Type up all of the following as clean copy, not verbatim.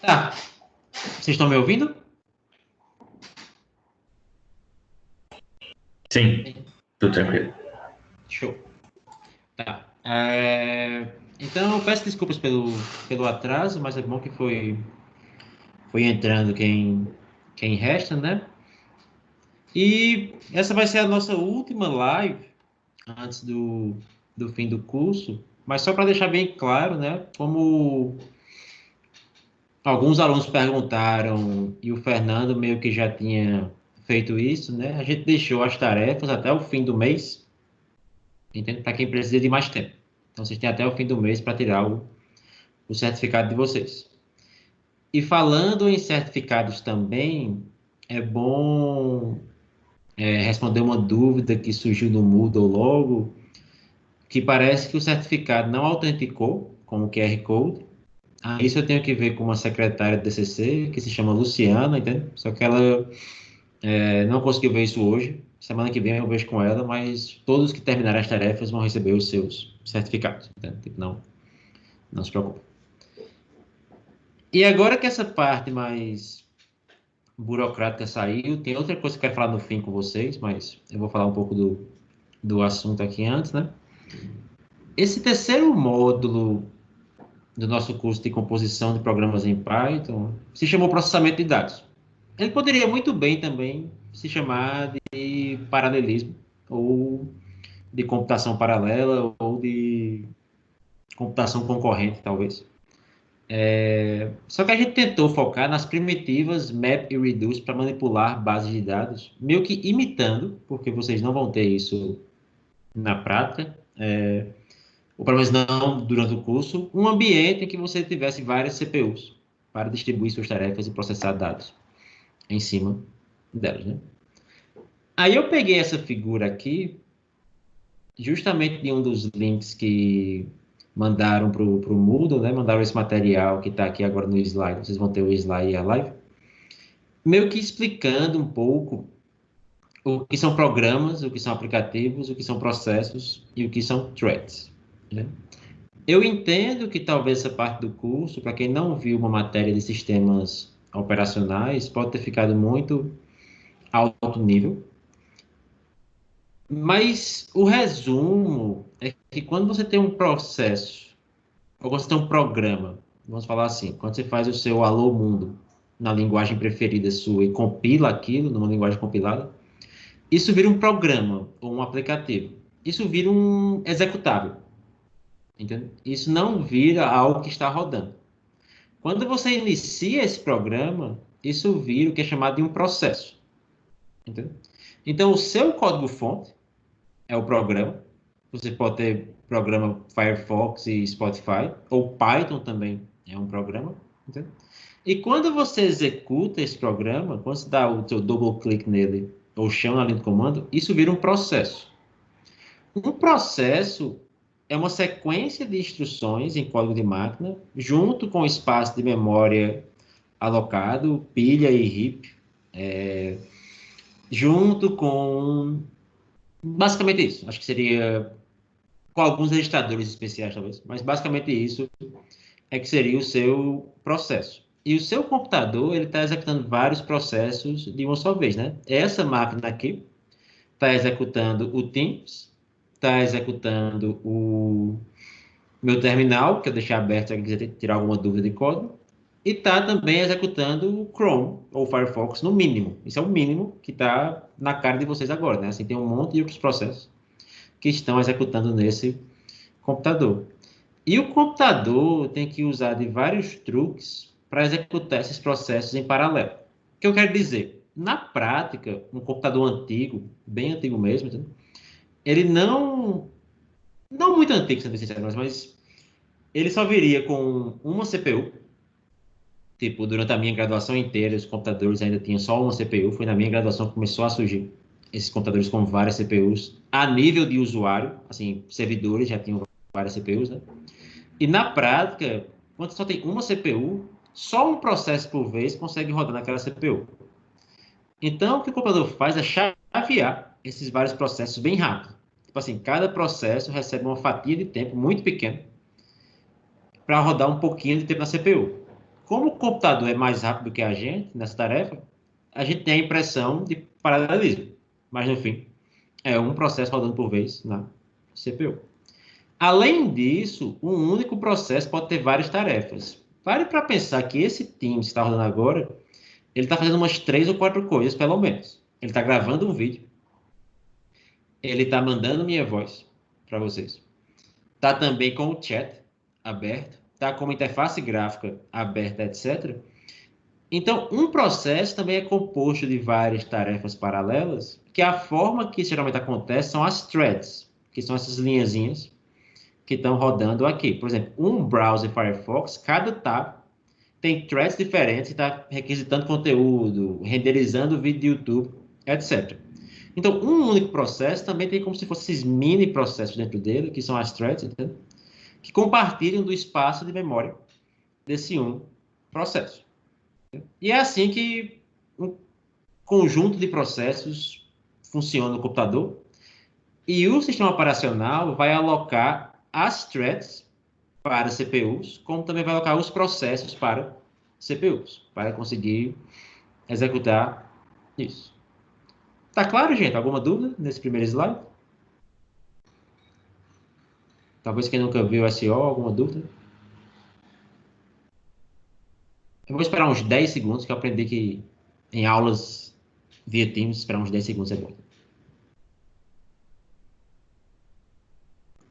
Tá. Vocês estão me ouvindo? Sim, tudo tranquilo. Show. Tá. Então, eu peço desculpas pelo atraso, mas é bom que foi entrando quem resta, né? E essa vai ser a nossa última live antes do fim do curso, mas só para deixar bem claro, né? Como alguns alunos perguntaram e o Fernando meio que já tinha feito isso, né? A gente deixou as tarefas até o fim do mês, entende? Para quem precisa de mais tempo. Então, vocês têm até o fim do mês para tirar o certificado de vocês. E falando em certificados também, é bom responder uma dúvida que surgiu no Moodle logo, que parece que o certificado não autenticou com o QR Code. Isso eu tenho que ver com uma secretária do TCC, que se chama Luciana, entende? Só que ela não conseguiu ver isso hoje. Semana que vem eu vejo com ela, mas todos que terminarem as tarefas vão receber os seus certificados, entende? Tipo, não se preocupe. E agora que essa parte mais burocrática saiu, tem outra coisa que eu quero falar no fim com vocês, mas eu vou falar um pouco do assunto aqui antes, né? Esse terceiro módulo do nosso curso de composição de programas em Python se chamou processamento de dados. Ele poderia muito bem também se chamar de paralelismo, ou de computação paralela, ou de computação concorrente, talvez. Só que a gente tentou focar nas primitivas map e reduce para manipular bases de dados, meio que imitando, porque vocês não vão ter isso na prática, ou pelo menos não durante o curso, um ambiente em que você tivesse várias CPUs para distribuir suas tarefas e processar dados em cima delas, né? Aí eu peguei essa figura aqui, justamente de um dos links que mandaram para o Moodle, né? Mandaram esse material que está aqui agora no slide. Vocês vão ter o slide e a live. Meio que explicando um pouco o que são programas, o que são aplicativos, o que são processos e o que são threads, né? Eu entendo que talvez essa parte do curso, para quem não viu uma matéria de sistemas operacionais, pode ter ficado muito alto nível, mas o resumo é que quando você tem um processo, ou quando você tem um programa, vamos falar assim, quando você faz o seu Alô Mundo na linguagem preferida sua e compila aquilo numa linguagem compilada, isso vira um programa ou um aplicativo. Isso vira um executável, entendeu? Isso não vira algo que está rodando. Quando você inicia esse programa, isso vira o que é chamado de um processo, entendeu? Então, o seu código-fonte é o programa. Você pode ter programa Firefox e Spotify, ou Python também é um programa, entendeu? E quando você executa esse programa, quando você dá o seu double click nele, ou chama a linha de comando, isso vira um processo. Um processo é uma sequência de instruções em código de máquina, junto com o espaço de memória alocado, pilha e heap, junto com basicamente isso. Acho que seria com alguns registradores especiais, talvez, mas basicamente isso é que seria o seu processo. E o seu computador, ele está executando vários processos de uma só vez, né? Essa máquina aqui está executando o Teams, está executando o meu terminal, que eu deixei aberto se alguém quiser tirar alguma dúvida de código, e está também executando o Chrome ou Firefox no mínimo. Isso é o mínimo que está na cara de vocês agora, né? Assim, tem um monte de outros processos que estão executando nesse computador. E o computador tem que usar de vários truques para executar esses processos em paralelo. O que eu quero dizer? Na prática, um computador antigo, bem antigo mesmo, entendeu? Ele não muito antigo, sendo sincero, mas ele só viria com uma CPU. Tipo, durante a minha graduação inteira, os computadores ainda tinham só uma CPU. Foi na minha graduação que começou a surgir esses computadores com várias CPUs a nível de usuário, assim, servidores já tinham várias CPUs, né? E na prática, quando só tem uma CPU, só um processo por vez consegue rodar naquela CPU. Então, o que o computador faz é chavear esses vários processos bem rápido. Tipo assim, cada processo recebe uma fatia de tempo muito pequena para rodar um pouquinho de tempo na CPU. Como o computador é mais rápido que a gente nessa tarefa, a gente tem a impressão de paralelismo. Mas, no fim, é um processo rodando por vez na CPU. Além disso, um único processo pode ter várias tarefas. Pare para pensar que esse time que está rodando agora, ele está fazendo umas 3 ou 4 coisas, pelo menos. Ele está gravando um vídeo, ele está mandando minha voz para vocês. Está também com o chat aberto, está com uma interface gráfica aberta, etc. Então, um processo também é composto de várias tarefas paralelas, que a forma que isso geralmente acontece são as threads, que são essas linhazinhas que estão rodando aqui. Por exemplo, um browser Firefox, cada tab tem threads diferentes, está requisitando conteúdo, renderizando vídeo de YouTube, etc. Então, um único processo também tem como se fossem esses mini processos dentro dele, que são as threads, entendeu? Que compartilham do espaço de memória desse um processo. E é assim que um conjunto de processos funciona no computador. E o sistema operacional vai alocar as threads para CPUs, como também vai alocar os processos para CPUs, para conseguir executar isso. Tá claro, gente? Alguma dúvida nesse primeiro slide? Talvez quem nunca viu SO, alguma dúvida? Eu vou esperar uns 10 segundos, que eu aprendi que em aulas via Teams, esperar uns 10 segundos é bom.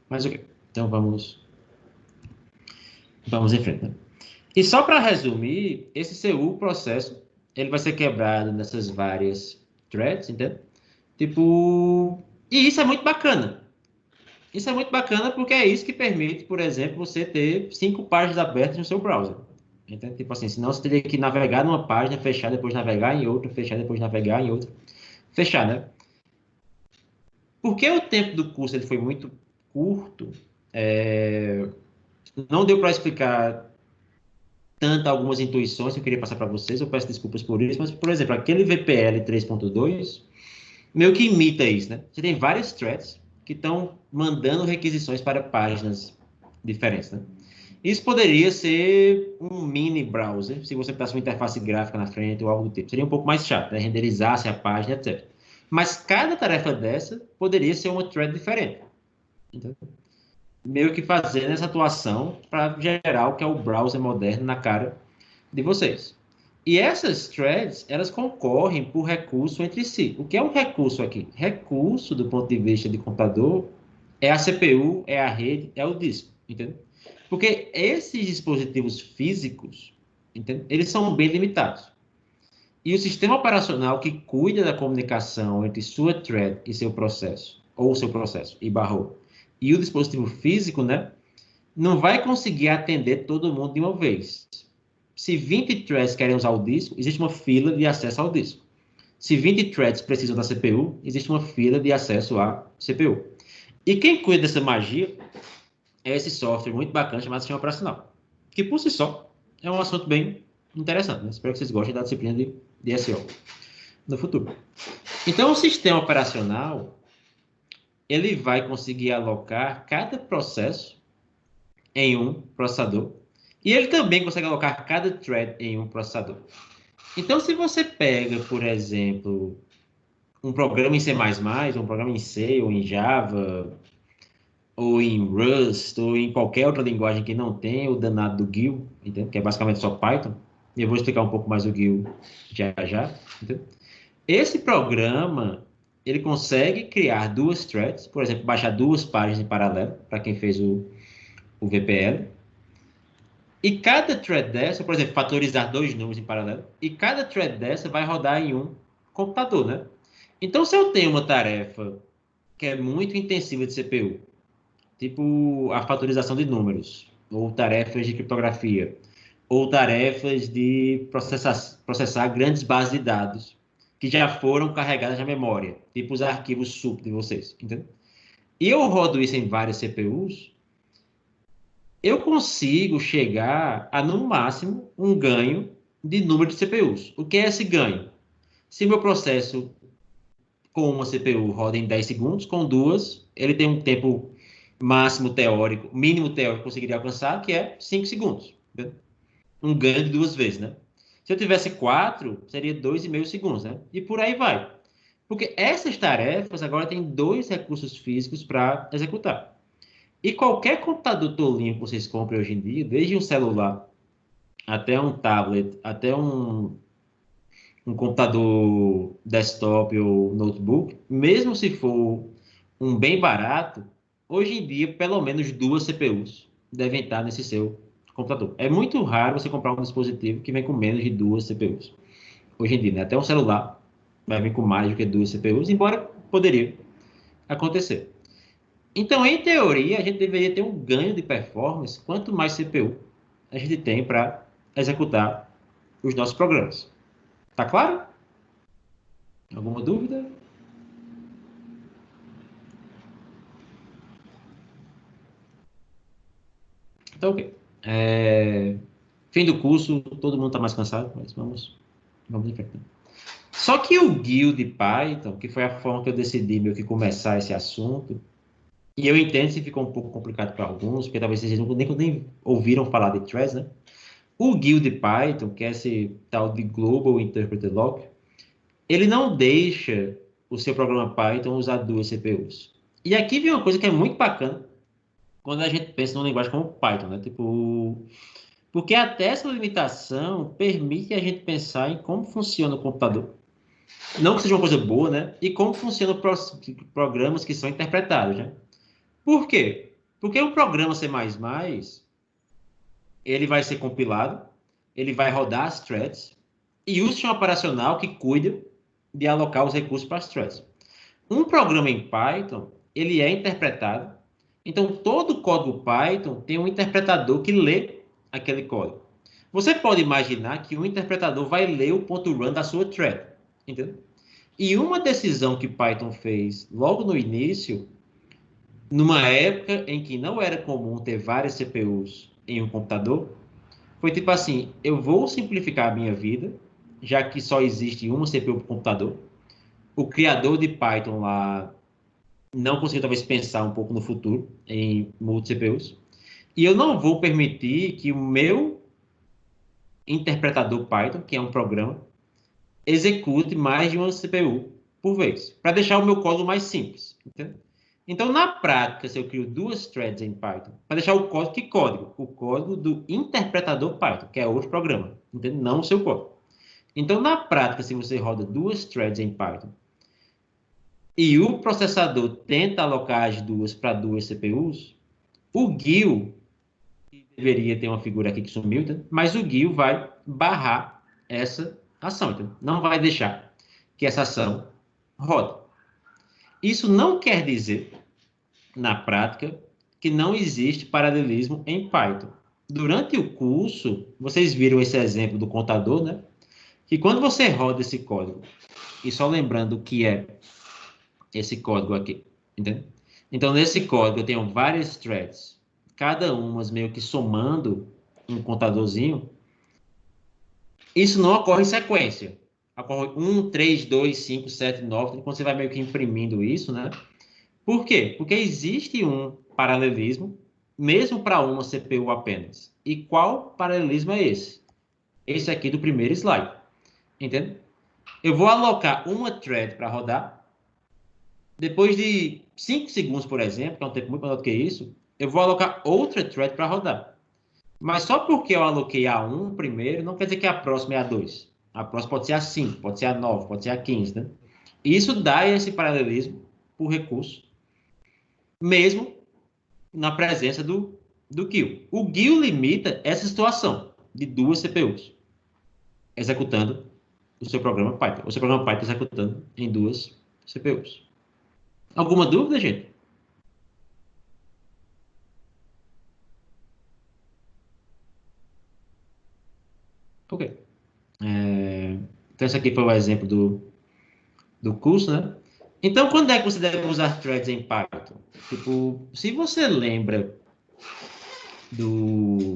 Mas ok. Então vamos em frente, né? E só para resumir, esse seu processo, ele vai ser quebrado nessas várias threads, entende? Tipo, e isso é muito bacana. Isso é muito bacana porque é isso que permite, por exemplo, você ter 5 páginas abertas no seu browser. Entende? Tipo assim, senão você teria que navegar numa página, fechar, depois navegar em outra, fechar, depois navegar em outra. Fechar, né? Porque o tempo do curso ele foi muito curto, não deu para explicar tanto algumas intuições que eu queria passar para vocês, eu peço desculpas por isso, mas, por exemplo, aquele VPL 3.2 meio que imita isso, né? Você tem vários threads que estão mandando requisições para páginas diferentes, né? Isso poderia ser um mini browser, se você tivesse uma interface gráfica na frente ou algo do tipo. Seria um pouco mais chato, né? Renderizasse a página, etc. Mas cada tarefa dessa poderia ser uma thread diferente. Entendeu? Meio que fazendo essa atuação para gerar o que é o browser moderno na cara de vocês. E essas threads, elas concorrem por recurso entre si. O que é um recurso aqui? Recurso, do ponto de vista de computador, é a CPU, é a rede, é o disco, entendeu? Porque esses dispositivos físicos, entende? Eles são bem limitados. E o sistema operacional que cuida da comunicação entre sua thread e seu processo, ou seu processo, e barrou, e o dispositivo físico, né, não vai conseguir atender todo mundo de uma vez. Se 20 threads querem usar o disco, existe uma fila de acesso ao disco. Se 20 threads precisam da CPU, existe uma fila de acesso à CPU. E quem cuida dessa magia é esse software muito bacana chamado sistema operacional, que por si só é um assunto bem interessante, né? Espero que vocês gostem da disciplina de SEO no futuro. Então, o sistema operacional, ele vai conseguir alocar cada processo em um processador, e ele também consegue alocar cada thread em um processador. Então, se você pega, por exemplo, um programa em C++, um programa em C, ou em Java, ou em Rust, ou em qualquer outra linguagem que não tenha o danado do GUI, entende? Que é basicamente só Python, e eu vou explicar um pouco mais o GUI já já, entende? Esse programa, ele consegue criar duas threads, por exemplo, baixar duas páginas em paralelo, para quem fez o VPL, e cada thread dessa, por exemplo, fatorizar dois números em paralelo, e cada thread dessa vai rodar em um computador, né? Então, se eu tenho uma tarefa que é muito intensiva de CPU, tipo a fatorização de números, ou tarefas de criptografia, ou tarefas de processar grandes bases de dados que já foram carregadas na memória, tipo os arquivos SUP de vocês, entendeu? E eu rodo isso em várias CPUs, eu consigo chegar a, no máximo, um ganho de número de CPUs. O que é esse ganho? Se meu processo com uma CPU roda em 10 segundos, com duas, ele tem um tempo máximo teórico, mínimo teórico que conseguiria alcançar, que é 5 segundos. Entendeu? um ganho de 2 vezes, né? Se eu tivesse 4, seria 2,5 segundos, né? E por aí vai. Porque essas tarefas agora têm 2 recursos físicos para executar. E qualquer computador tolinho que vocês comprem hoje em dia, desde um celular até um tablet, até um computador desktop ou notebook, mesmo se for um bem barato, hoje em dia, pelo menos 2 CPUs devem estar nesse seu computador. É muito raro você comprar um dispositivo que vem com menos de 2 CPUs. Hoje em dia, né? Até um celular vai vir com mais do que 2 CPUs, embora poderia acontecer. Então, em teoria, a gente deveria ter um ganho de performance quanto mais CPU a gente tem para executar os nossos programas. Tá claro? Alguma dúvida? Então, ok. Fim do curso, todo mundo está mais cansado, mas vamos em frente. Só que o Guild Python, que foi a forma que eu decidi meio que começar esse assunto, e eu entendo se ficou um pouco complicado para alguns, porque talvez vocês nem ouviram falar de threads, né? O Guild Python, que é esse tal de Global Interpreter Lock, ele não deixa o seu programa Python usar 2 CPUs. E aqui vem uma coisa que é muito bacana quando a gente pensa numa linguagem como Python, né? Tipo, porque até essa limitação permite a gente pensar em como funciona o computador. Não que seja uma coisa boa, né? E como funcionam programas que são interpretados, né? Por quê? Porque o programa C++, ele vai ser compilado, ele vai rodar as threads, e o sistema operacional que cuida de alocar os recursos para as threads. Um programa em Python, ele é interpretado, então todo código Python tem um interpretador que lê aquele código. Você pode imaginar que um interpretador vai ler o .run da sua thread, entendeu? E uma decisão que Python fez logo no início, numa época em que não era comum ter várias CPUs em um computador, foi tipo assim, eu vou simplificar a minha vida, já que só existe uma CPU para o computador. O criador de Python lá não conseguiu talvez pensar um pouco no futuro em multi-CPUs. E eu não vou permitir que o meu interpretador Python, que é um programa, execute mais de uma CPU por vez, para deixar o meu código mais simples. Entendeu? Então, na prática, se eu crio 2 threads em Python, para deixar o código, que código? O código do interpretador Python, que é outro programa, entendeu? Não o seu código. Então, na prática, se você roda 2 threads em Python e o processador tenta alocar as duas para 2 CPUs, o GUI, que deveria ter uma figura aqui que sumiu, entendeu? Mas o GUI vai barrar essa ação, entendeu? Não vai deixar que essa ação rode. Isso não quer dizer, na prática, que não existe paralelismo em Python. Durante o curso, vocês viram esse exemplo do contador, né? Que quando você roda esse código, e só lembrando o que é esse código aqui, entendeu? Então, nesse código eu tenho várias threads, cada uma meio que somando um contadorzinho. Isso não ocorre em sequência. Ocorre 1, 3, 2, 5, 7, 9, quando você vai meio que imprimindo isso, né? Por quê? Porque existe um paralelismo, mesmo para uma CPU apenas. E qual paralelismo é esse? Esse aqui do primeiro slide. Entende? Eu vou alocar uma thread para rodar. Depois de 5 segundos, por exemplo, que é um tempo muito menor do que isso, eu vou alocar outra thread para rodar. Mas só porque eu aloquei a 1 primeiro, não quer dizer que a próxima é a 2. A próxima pode ser a 5, pode ser a 9, pode ser a 15, né? E isso dá esse paralelismo por recurso, mesmo na presença do GUI. O GUI limita essa situação de 2 CPUs executando o seu programa Python. O seu programa Python executando em 2 CPUs. Alguma dúvida, gente? Ok. Então, esse aqui foi o exemplo do curso, né? Então, quando é que você deve usar threads em Python? Tipo, se você lembra do,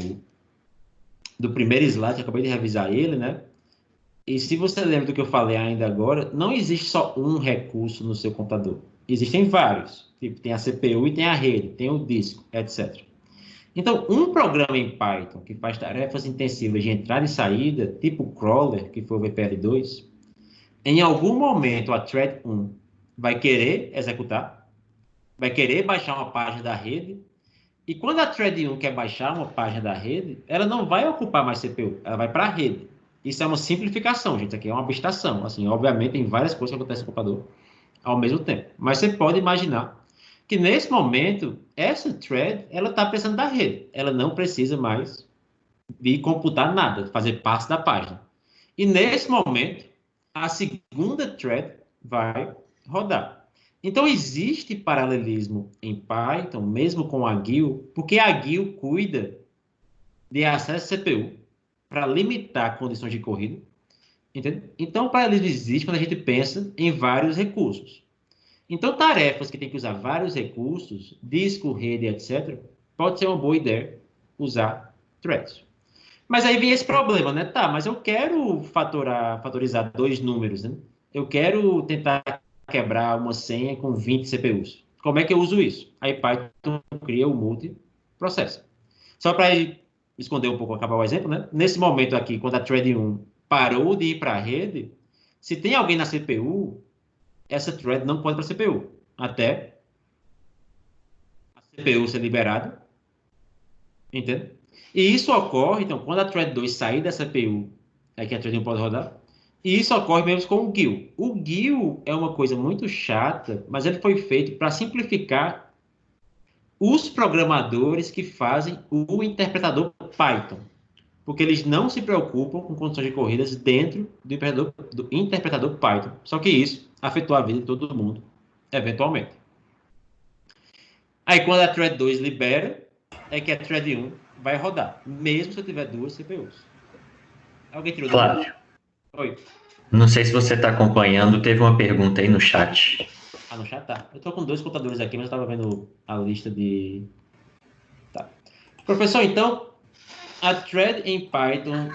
do primeiro slide, que eu acabei de revisar ele, né? E se você lembra do que eu falei ainda agora, não existe só um recurso no seu computador. Existem vários. Tipo, tem a CPU e tem a rede, tem o disco, etc. Então, um programa em Python que faz tarefas intensivas de entrada e saída, tipo o crawler, que foi o VPL2, em algum momento a thread 1 vai querer executar, vai querer baixar uma página da rede, e quando a thread 1 quer baixar uma página da rede, ela não vai ocupar mais CPU, ela vai para a rede. Isso é uma simplificação, gente, aqui é uma abstração. Assim, obviamente, tem várias coisas que acontecem no computador ao mesmo tempo. Mas você pode imaginar que nesse momento, essa thread, ela está precisando da rede. Ela não precisa mais de computar nada, fazer parte da página. E nesse momento, a segunda thread vai rodar. Então, existe paralelismo em Python, mesmo com a GIL, porque a GIL cuida de acesso à CPU para limitar condições de corrida. Entende? Então, o paralelismo existe quando a gente pensa em vários recursos. Então, tarefas que tem que usar vários recursos, disco, rede, etc., pode ser uma boa ideia usar threads. Mas aí vem esse problema, né? Tá, mas eu quero fatorizar dois números, né? Eu quero tentar quebrar uma senha com 20 CPUs. Como é que eu uso isso? Aí Python cria o multiprocessor. Só para esconder um pouco, acabar o exemplo, né? Nesse momento aqui, quando a thread 1 parou de ir para a rede, se tem alguém na CPU, essa thread não pode ir para a CPU, até a CPU ser liberada, entende? E isso ocorre, então, quando a thread 2 sair da CPU, é que a thread 1 pode rodar, e isso ocorre mesmo com o GIL. O GIL é uma coisa muito chata, mas ele foi feito para simplificar os programadores que fazem o interpretador Python, porque eles não se preocupam com condições de corridas dentro do interpretador Python. Só que isso afetou a vida de todo mundo, eventualmente. Aí, quando a thread 2 libera, é que a thread 1 vai rodar, mesmo se eu tiver duas CPUs. Alguém tirou dúvida? Flávio, Oi. não sei se você está acompanhando, teve uma pergunta aí no chat. Ah, no chat tá. Eu tô com dois computadores aqui, mas eu tava vendo a lista de... Tá. Professor, então, a thread em Python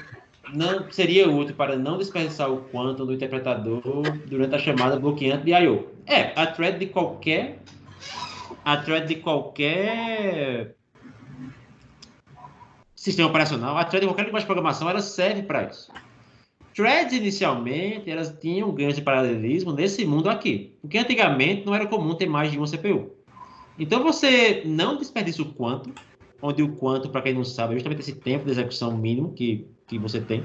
não seria útil para não desperdiçar o quantum do interpretador durante a chamada bloqueante de I/O. A thread de qualquer sistema operacional, a thread de qualquer linguagem de programação, ela serve para isso. Threads, inicialmente, elas tinham ganhos de paralelismo nesse mundo aqui, porque antigamente não era comum ter mais de uma CPU. Então, você não desperdiça o quantum, onde o quantum, para quem não sabe, é justamente esse tempo de execução mínimo que você tem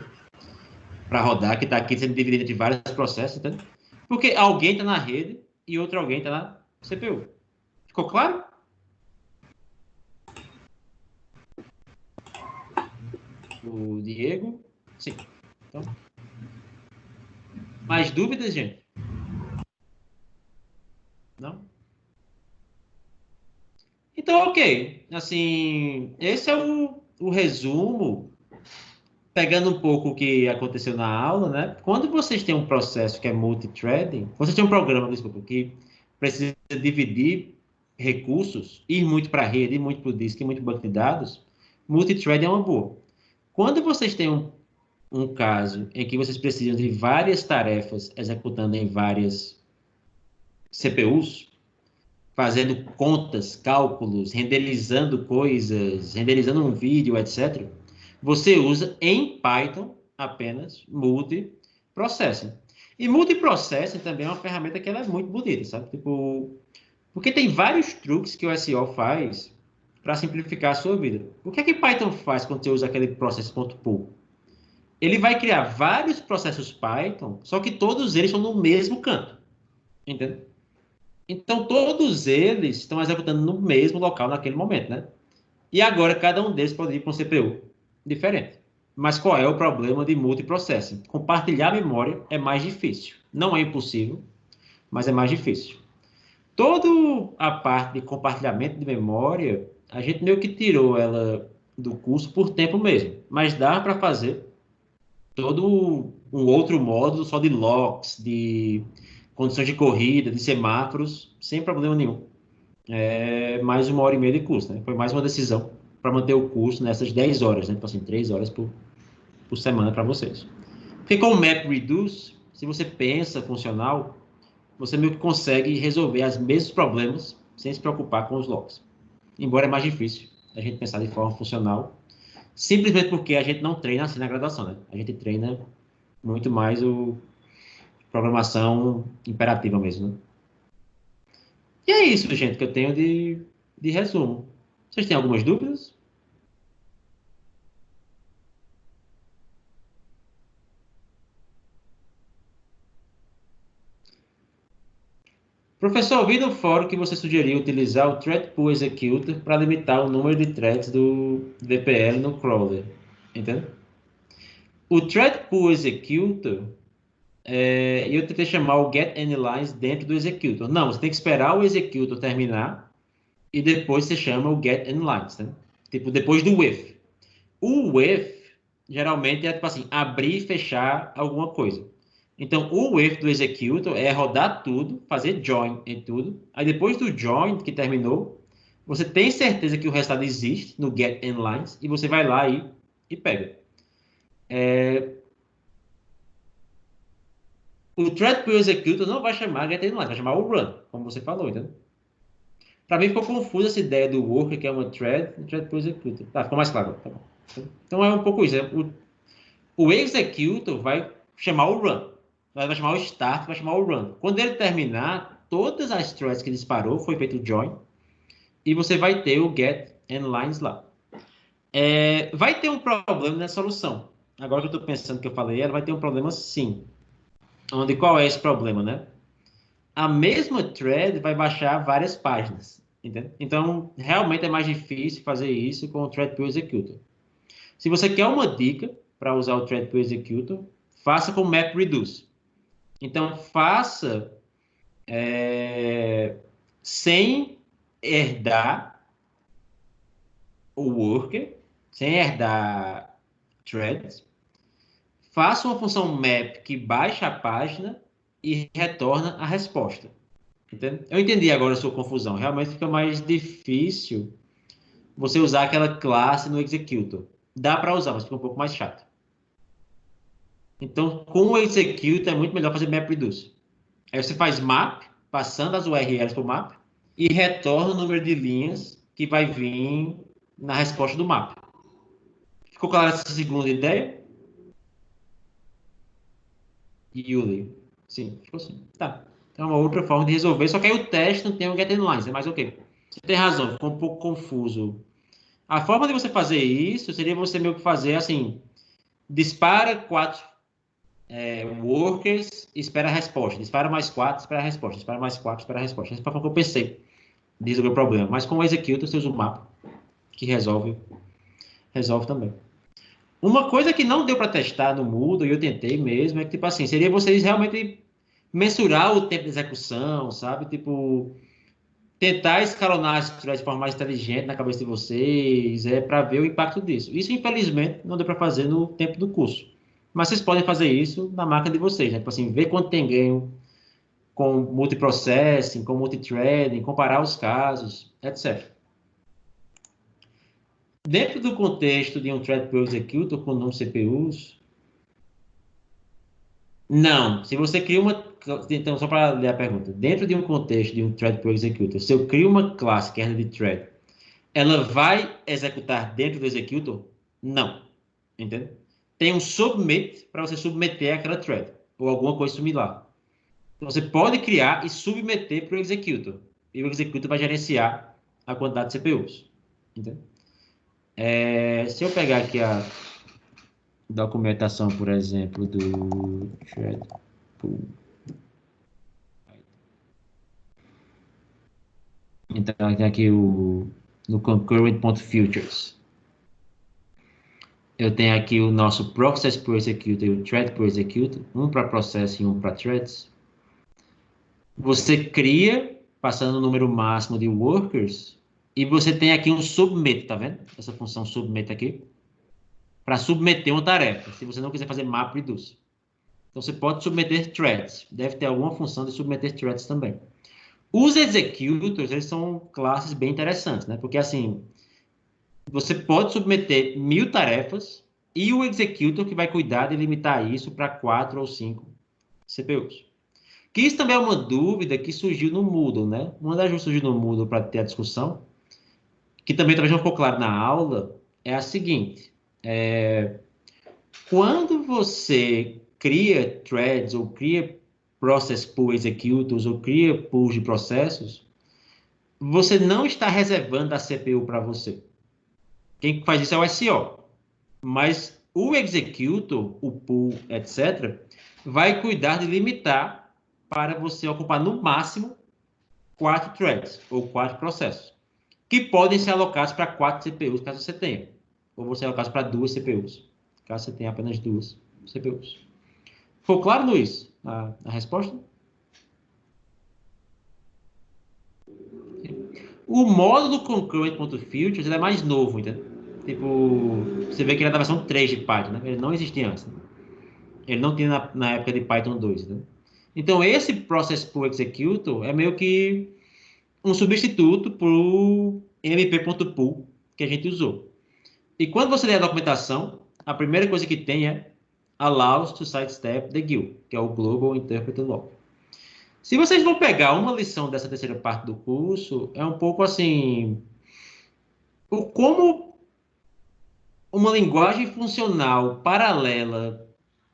para rodar, que está aqui sendo dividido entre vários processos, entendeu? Porque alguém está na rede e outro alguém está na CPU. Ficou claro? O Diego? Sim. Então, mais dúvidas, gente? Não? Então, ok. Assim, esse é o resumo, pegando um pouco o que aconteceu na aula, né? Quando vocês têm um processo que é multithreading, vocês têm um programa, desculpa, que precisa dividir recursos, ir muito para a rede, ir muito para o disco, ir muito para o banco de dados, multithreading é uma boa. Quando vocês têm um caso em que vocês precisam de várias tarefas executando em várias CPUs, fazendo contas, cálculos, renderizando coisas, renderizando um vídeo, etc., você usa em Python apenas multiprocessing. E multiprocessing também é uma ferramenta que ela é muito bonita, sabe? Tipo, porque tem vários truques que o SEO faz para simplificar a sua vida. O que é que Python faz quando você usa aquele process.pool? Ele vai criar vários processos Python, só que todos eles estão no mesmo canto. Entende? Então, todos eles estão executando no mesmo local naquele momento, né? E agora, cada um deles pode ir para um CPU diferente. Mas qual é o problema de multiprocessing? Compartilhar a memória é mais difícil. Não é impossível, mas é mais difícil. Toda a parte de compartilhamento de memória, a gente meio que tirou ela do curso por tempo mesmo. Mas dá para fazer todo um outro módulo só de locks, de condições de corrida, de semáforos, sem problema nenhum. É mais 1 hora e meia de curso, né? Foi mais uma decisão para manter o curso nessas 10 horas, né? Tipo assim, 3 horas por semana para vocês. Porque com o MapReduce, se você pensa funcional, você meio que consegue resolver os mesmos problemas sem se preocupar com os logs. Embora é mais difícil, a gente pensar de forma funcional, simplesmente porque a gente não treina assim na graduação, né? A gente treina muito mais o programação imperativa mesmo, né? E é isso, gente, que eu tenho de resumo. Vocês têm algumas dúvidas? Professor, vi no fórum que você sugeriu utilizar o Thread Pool Executor para limitar o número de threads do VPL no crawler. Entende? O Thread Pool Executor, eu tentei chamar o getAnyLines dentro do executor. Não, você tem que esperar o executor terminar e depois você chama o getAnyLines, né? Tipo, depois do if. O if, geralmente, é tipo assim, abrir e fechar alguma coisa. Então, o if do executor é rodar tudo, fazer join em tudo. Aí, depois do join, que terminou, você tem certeza que o resultado existe no getAnyLines e você vai lá e pega. O thread pool executor não vai chamar getAnyLines, vai chamar o run, como você falou, entendeu? Para mim ficou confusa essa ideia do worker, que é uma thread pool executor. Tá, ficou mais claro. Tá bom. Então é um pouco isso. O executor vai chamar o run. Vai chamar o start, vai chamar o run. Quando ele terminar, todas as threads que disparou, foi feito o join, e você vai ter o get endlines lá. Vai ter um problema nessa solução. Agora que eu estou pensando que eu falei, ela vai ter um problema sim. Onde, qual é esse problema, né? A mesma thread vai baixar várias páginas. Entende? Então, realmente é mais difícil fazer isso com o Thread Pool Executor. Se você quer uma dica para usar o Thread Pool Executor, faça com MapReduce. Então, faça sem herdar o worker, sem herdar threads. Faça uma função map que baixa a página e retorna a resposta. Entende? Eu entendi agora a sua confusão. Realmente fica mais difícil você usar aquela classe no executor. Dá para usar, mas fica um pouco mais chato. Então, com o executor é muito melhor fazer MapReduce. Aí você faz map, passando as URLs para o map, e retorna o número de linhas que vai vir na resposta do map. Ficou clara essa segunda ideia? Yuli. Sim, ficou sim. Tá. Então é uma outra forma de resolver, só que aí o teste não tem o getAnyLines, é mais ok. Você tem razão, ficou um pouco confuso. A forma de você fazer isso seria você meio que fazer assim, dispara 4 workers, espera a resposta. Dispara mais 4, espera a resposta. Dispara mais 4, espera a resposta. Essa foi a forma que eu pensei de resolver o problema. Mas com o execute, você usa o mapa, que resolve também. Uma coisa que não deu para testar no Moodle, e eu tentei mesmo, é que, tipo assim, seria vocês realmente mensurar o tempo de execução, sabe? Tipo, tentar escalonar as estruturas de forma mais inteligente na cabeça de vocês, para ver o impacto disso. Isso, infelizmente, não deu para fazer no tempo do curso. Mas vocês podem fazer isso na máquina de vocês, né? Tipo assim, ver quanto tem ganho com multiprocessing, com multithreading, comparar os casos, etc. Dentro do contexto de um thread pool executor com não CPUs, não. Se você cria uma. Então, só para ler a pergunta. Dentro de um contexto de um thread pool executor, se eu crio uma classe que é de thread, ela vai executar dentro do executor? Não. Entende? Tem um submit para você submeter aquela thread, ou alguma coisa similar. Então, você pode criar e submeter para o executor. E o executor vai gerenciar a quantidade de CPUs. Entende? Se eu pegar aqui a documentação, por exemplo, do thread pool. Então, tem aqui no concurrent.futures. Eu tenho aqui o nosso process per execute e o thread per execute, um para process e um para threads. Você cria, passando o número máximo de workers, e você tem aqui um submit, tá vendo? Essa função submit aqui, para submeter uma tarefa, se você não quiser fazer map reduce. Então, você pode submeter threads. Deve ter alguma função de submeter threads também. Os executors, eles são classes bem interessantes, né? Porque, assim, você pode submeter 1000 tarefas e o executor que vai cuidar de limitar isso para 4 ou 5 CPUs. Que isso também é uma dúvida que surgiu no Moodle, né? Uma das que surgiu no Moodle para ter a discussão, que também talvez não ficou claro na aula, é a seguinte. Quando você cria threads, ou cria process pool executors, ou cria pools de processos, você não está reservando a CPU para você. Quem faz isso é o SO. Mas o executor, o pool, etc., vai cuidar de limitar para você ocupar no máximo 4 threads, ou 4 processos, que podem ser alocados para 4 CPUs, caso você tenha. Ou você alocados para 2 CPUs, caso você tenha apenas 2 CPUs. Ficou claro, Luiz, a resposta? O módulo concurrent.futures ele é mais novo, entendeu? Tipo, você vê que ele é da versão 3 de Python, né? Ele não existia antes, né? Ele não tinha na época de Python 2, né? Então, esse Process Pool Executor é meio que um substituto para o mp.pool que a gente usou. E quando você lê a documentação, a primeira coisa que tem é allows to sidestep the GUI, que é o Global Interpreter Law. Se vocês vão pegar uma lição dessa terceira parte do curso, é um pouco assim, como uma linguagem funcional paralela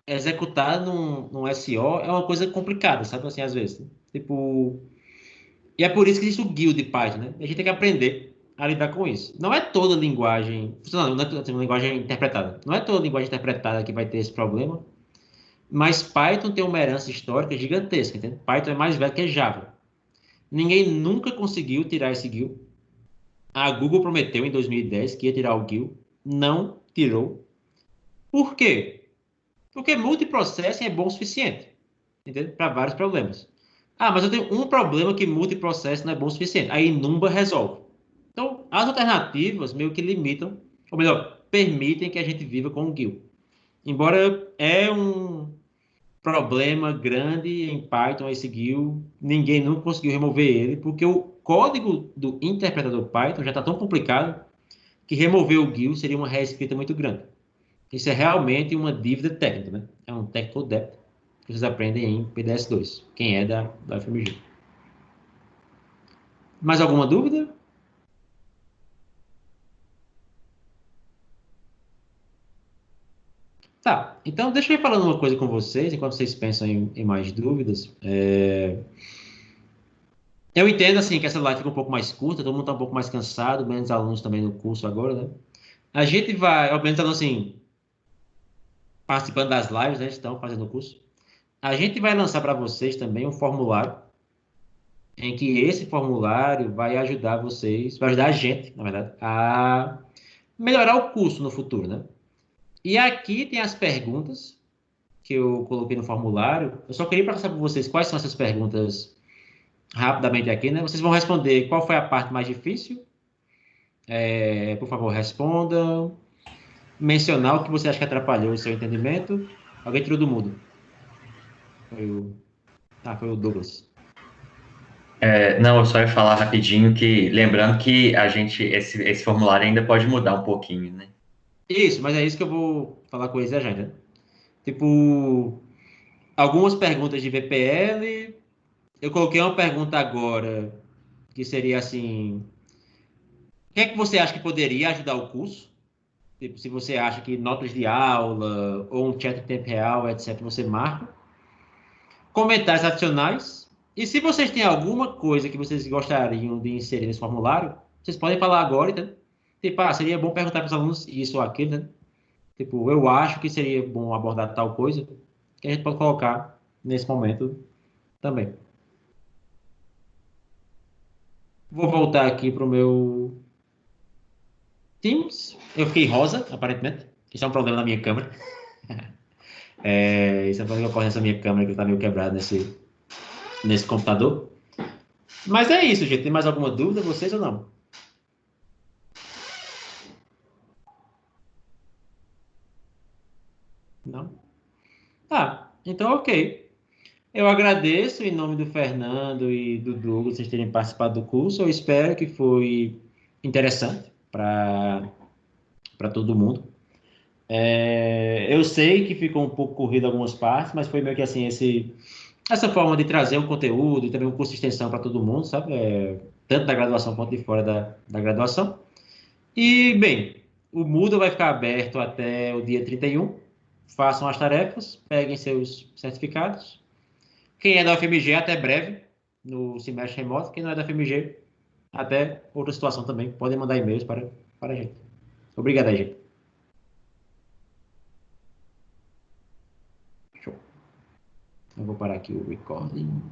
executada num SO é uma coisa complicada, sabe assim, às vezes. Tipo, e é por isso que existe o guild de Python, né? A gente tem que aprender a lidar com isso. Não é toda linguagem, não é toda assim, linguagem interpretada. Não é toda linguagem interpretada que vai ter esse problema, mas Python tem uma herança histórica gigantesca, entende? Python é mais velho que Java. Ninguém nunca conseguiu tirar esse GUI. A Google prometeu em 2010 que ia tirar o GUI, não tirou. Por quê? Porque multiprocessing é bom o suficiente, entende? Para vários problemas. Ah, mas eu tenho um problema que multiprocessing não é bom o suficiente. Aí Numba resolve. Então, as alternativas meio que limitam, ou melhor, permitem que a gente viva com o GUI. Embora é um problema grande em Python, esse GUI, ninguém nunca conseguiu remover ele, porque o código do interpretador Python já está tão complicado que remover o GUI seria uma reescrita muito grande. Isso é realmente uma dívida técnica, né? É um technical debt que vocês aprendem em PDS-2, quem é da FMG. Mais alguma dúvida? Tá, então deixa eu ir falando uma coisa com vocês, enquanto vocês pensam em mais dúvidas. Eu entendo, assim, que essa live fica um pouco mais curta, todo mundo está um pouco mais cansado, menos alunos também no curso agora, né? A gente vai, obviamente, assim, participando das lives, né? Estão fazendo o curso. A gente vai lançar para vocês também um formulário, em que esse formulário vai ajudar vocês, vai ajudar a gente, na verdade, a melhorar o curso no futuro, né? E aqui tem as perguntas que eu coloquei no formulário. Eu só queria passar para vocês quais são essas perguntas rapidamente aqui, né? Vocês vão responder qual foi a parte mais difícil. Por favor, respondam. Mencionar o que você acha que atrapalhou o seu entendimento. Alguém tirou do mudo? Foi o, foi o Douglas. Não, eu só ia falar rapidinho que, lembrando que esse formulário ainda pode mudar um pouquinho, né? Isso, mas é isso que eu vou falar com eles já, né? Tipo, algumas perguntas de VPL. Eu coloquei uma pergunta agora que seria assim: o que é que você acha que poderia ajudar o curso? Tipo, se você acha que notas de aula ou um chat em tempo real, etc., você marca. Comentários adicionais. E se vocês têm alguma coisa que vocês gostariam de inserir nesse formulário, vocês podem falar agora, entendeu? Tipo, seria bom perguntar para os alunos isso ou aquilo, né? Tipo, eu acho que seria bom abordar tal coisa, que a gente pode colocar nesse momento também. Vou voltar aqui para o meu Teams. Eu fiquei rosa, aparentemente. Isso é um problema na minha câmera. Isso é um problema que ocorre nessa minha câmera que está meio quebrada nesse computador. Mas é isso, gente. Tem mais alguma dúvida, vocês ou não? Não? Tá, então ok. Eu agradeço em nome do Fernando e do Douglas vocês terem participado do curso. Eu espero que foi interessante para todo mundo. Eu sei que ficou um pouco corrido algumas partes, mas foi meio que assim essa forma de trazer um conteúdo e também um curso de extensão para todo mundo, sabe? Tanto da graduação quanto de fora da graduação. E, bem, o Moodle vai ficar aberto até o dia 31. Façam as tarefas, peguem seus certificados. Quem é da UFMG, até breve, no semestre remoto. Quem não é da UFMG, até outra situação também. Podem mandar e-mails para a gente. Obrigado aí, gente. Show. Eu vou parar aqui o recording.